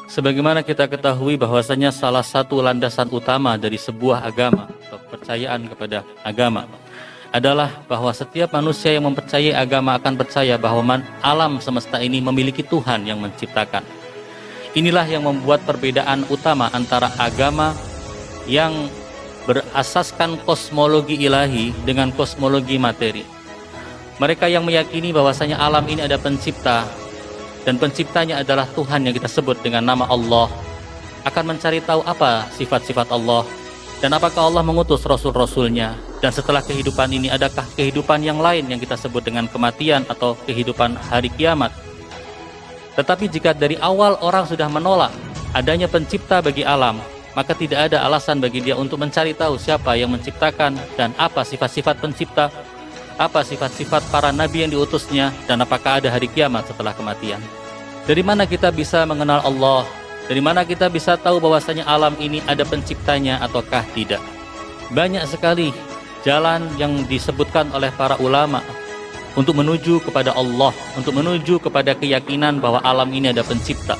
Sebagaimana kita ketahui bahwasanya salah satu landasan utama dari sebuah agama atau kepercayaan kepada agama adalah bahwa setiap manusia yang mempercayai agama akan percaya bahwa alam semesta ini memiliki Tuhan yang menciptakan. Inilah yang membuat perbedaan utama antara agama yang berasaskan kosmologi ilahi dengan kosmologi materi. Mereka yang meyakini bahwasanya alam ini ada pencipta dan penciptanya adalah Tuhan yang kita sebut dengan nama Allah, akan mencari tahu apa sifat-sifat Allah dan apakah Allah mengutus rasul-rasulnya, dan setelah kehidupan ini adakah kehidupan yang lain yang kita sebut dengan kematian atau kehidupan hari kiamat. Tetapi jika dari awal orang sudah menolak adanya pencipta bagi alam, maka tidak ada alasan bagi dia untuk mencari tahu siapa yang menciptakan dan apa sifat-sifat pencipta, apa sifat-sifat para nabi yang diutusnya, dan apakah ada hari kiamat setelah kematian. Dari mana kita bisa mengenal Allah? Dari mana kita bisa tahu bahwasanya alam ini ada penciptanya ataukah tidak? Banyak sekali jalan yang disebutkan oleh para ulama untuk menuju kepada Allah, untuk menuju kepada keyakinan bahwa alam ini ada pencipta.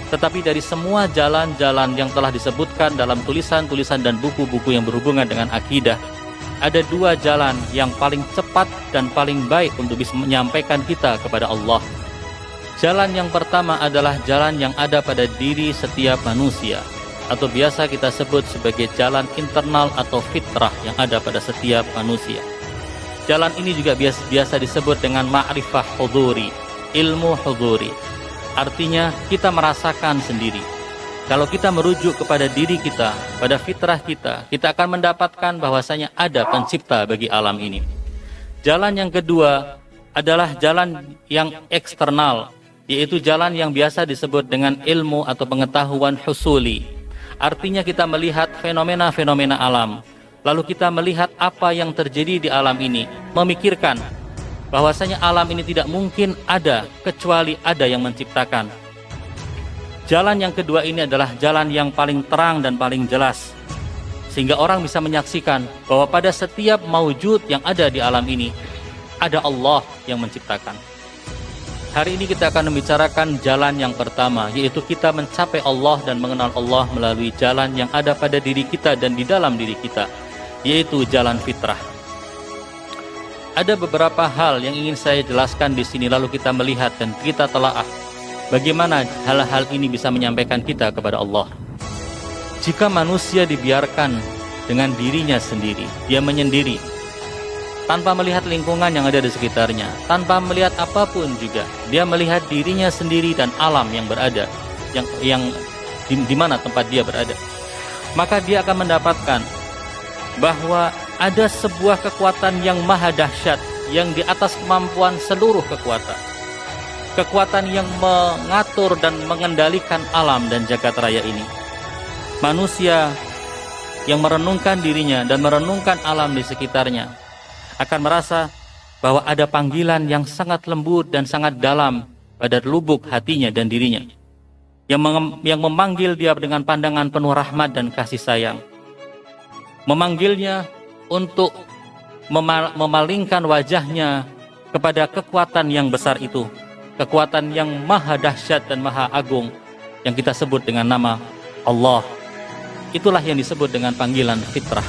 Tetapi dari semua jalan-jalan yang telah disebutkan dalam tulisan-tulisan dan buku-buku yang berhubungan dengan akidah, ada dua jalan yang paling cepat dan paling baik untuk bisa menyampaikan kita kepada Allah. Jalan yang pertama adalah jalan yang ada pada diri setiap manusia, atau biasa kita sebut sebagai jalan internal atau fitrah yang ada pada setiap manusia. Jalan ini juga biasa disebut dengan ma'rifah huduri, ilmu huduri. Artinya kita merasakan sendiri. Kalau kita merujuk kepada diri kita, pada fitrah kita, kita akan mendapatkan bahwasanya ada pencipta bagi alam ini. Jalan yang kedua adalah jalan yang eksternal, yaitu jalan yang biasa disebut dengan ilmu atau pengetahuan husuli. Artinya kita melihat fenomena-fenomena alam, lalu kita melihat apa yang terjadi di alam ini, memikirkan bahwasanya alam ini tidak mungkin ada kecuali ada yang menciptakan. Jalan yang kedua ini adalah jalan yang paling terang dan paling jelas, sehingga orang bisa menyaksikan bahwa pada setiap maujud yang ada di alam ini ada Allah yang menciptakan. Hari ini kita akan membicarakan jalan yang pertama, yaitu kita mencapai Allah dan mengenal Allah melalui jalan yang ada pada diri kita dan di dalam diri kita, yaitu jalan fitrah. Ada beberapa hal yang ingin saya jelaskan di sini, lalu kita melihat dan kita telaah bagaimana hal-hal ini bisa menyampaikan kita kepada Allah. Jika manusia dibiarkan dengan dirinya sendiri, dia menyendiri, tanpa melihat lingkungan yang ada di sekitarnya, tanpa melihat apapun juga, dia melihat dirinya sendiri dan alam yang berada, yang di mana tempat dia berada, maka dia akan mendapatkan bahwa ada sebuah kekuatan yang maha dahsyat, yang di atas kemampuan seluruh kekuatan. Kekuatan yang mengatur dan mengendalikan alam dan jagat raya ini. Manusia yang merenungkan dirinya dan merenungkan alam di sekitarnya akan merasa bahwa ada panggilan yang sangat lembut dan sangat dalam pada lubuk hatinya dan dirinya, yang memanggil dia dengan pandangan penuh rahmat dan kasih sayang, memanggilnya untuk memalingkan wajahnya kepada kekuatan yang besar itu, kekuatan yang maha dahsyat dan maha agung yang kita sebut dengan nama Allah. Itulah yang disebut dengan panggilan fitrah.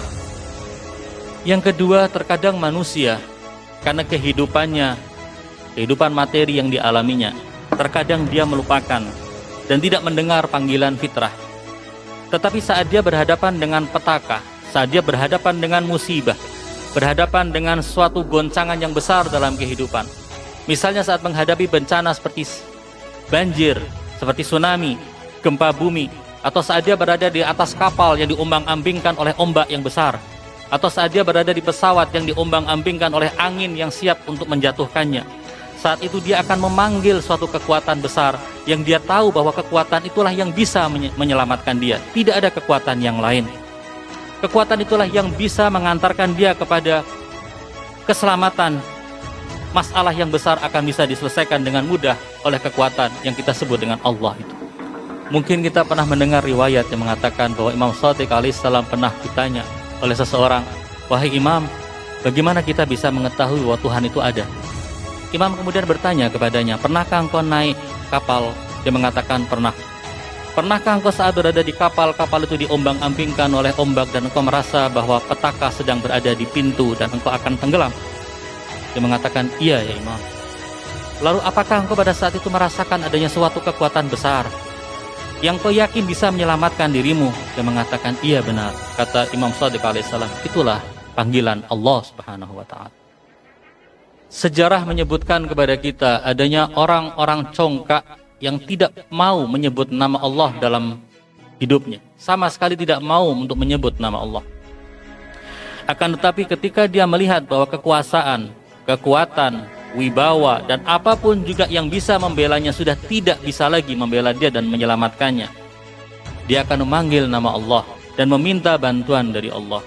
Yang kedua, terkadang manusia karena kehidupannya, kehidupan materi yang dialaminya, terkadang dia melupakan dan tidak mendengar panggilan fitrah. Tetapi saat dia berhadapan dengan petaka, saat dia berhadapan dengan musibah, berhadapan dengan suatu goncangan yang besar dalam kehidupan, misalnya saat menghadapi bencana seperti banjir, seperti tsunami, gempa bumi, atau saat dia berada di atas kapal yang diombang-ambingkan oleh ombak yang besar, atau saat dia berada di pesawat yang diombang-ambingkan oleh angin yang siap untuk menjatuhkannya. Saat itu dia akan memanggil suatu kekuatan besar yang dia tahu bahwa kekuatan itulah yang bisa menyelamatkan dia. Tidak ada kekuatan yang lain. Kekuatan itulah yang bisa mengantarkan dia kepada keselamatan. Masalah yang besar akan bisa diselesaikan dengan mudah oleh kekuatan yang kita sebut dengan Allah itu. Mungkin kita pernah mendengar riwayat yang mengatakan bahwa Imam Shadiq alaihissalam pernah ditanya oleh seseorang, "Wahai Imam, bagaimana kita bisa mengetahui bahwa Tuhan itu ada?" Imam kemudian bertanya kepadanya, "Pernahkah engkau naik kapal?" Dia mengatakan, "Pernah." Pernahkah engkau saat berada di kapal itu diombang-ambingkan oleh ombak dan engkau merasa bahwa petaka sedang berada di pintu dan engkau akan tenggelam? Dia mengatakan, iya ya Imam. Lalu apakah engkau pada saat itu merasakan adanya suatu kekuatan besar yang kau yakin bisa menyelamatkan dirimu? Dia mengatakan, iya benar. Kata Imam Shadiq alaihissalam, itulah panggilan Allah subhanahu wa ta'ala. Sejarah menyebutkan kepada kita adanya orang-orang congkak yang tidak mau menyebut nama Allah dalam hidupnya. Sama sekali tidak mau untuk menyebut nama Allah. Akan tetapi ketika dia melihat bahwa kekuasaan, kekuatan, wibawa, dan apapun juga yang bisa membelanya sudah tidak bisa lagi membela dia dan menyelamatkannya, dia akan memanggil nama Allah dan meminta bantuan dari Allah.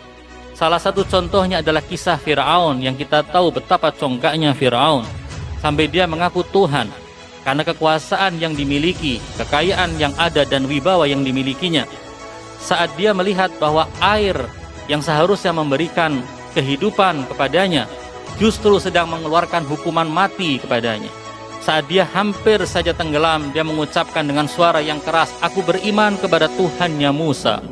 Salah satu contohnya adalah kisah Fir'aun yang kita tahu betapa congkaknya Fir'aun sampai dia mengaku Tuhan karena kekuasaan yang dimiliki, kekayaan yang ada dan wibawa yang dimilikinya. Saat dia melihat bahwa air yang seharusnya memberikan kehidupan kepadanya justru sedang mengeluarkan hukuman mati kepadanya. Saat dia hampir saja tenggelam, dia mengucapkan dengan suara yang keras, "Aku beriman kepada Tuhannya Musa."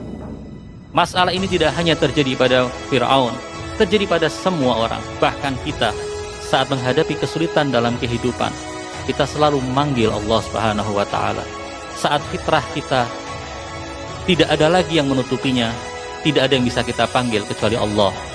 Masalah ini tidak hanya terjadi pada Fir'aun, terjadi pada semua orang. Bahkan kita saat menghadapi kesulitan dalam kehidupan, kita selalu memanggil Allah subhanahu wa ta'ala. Saat fitrah kita tidak ada lagi yang menutupinya, tidak ada yang bisa kita panggil kecuali Allah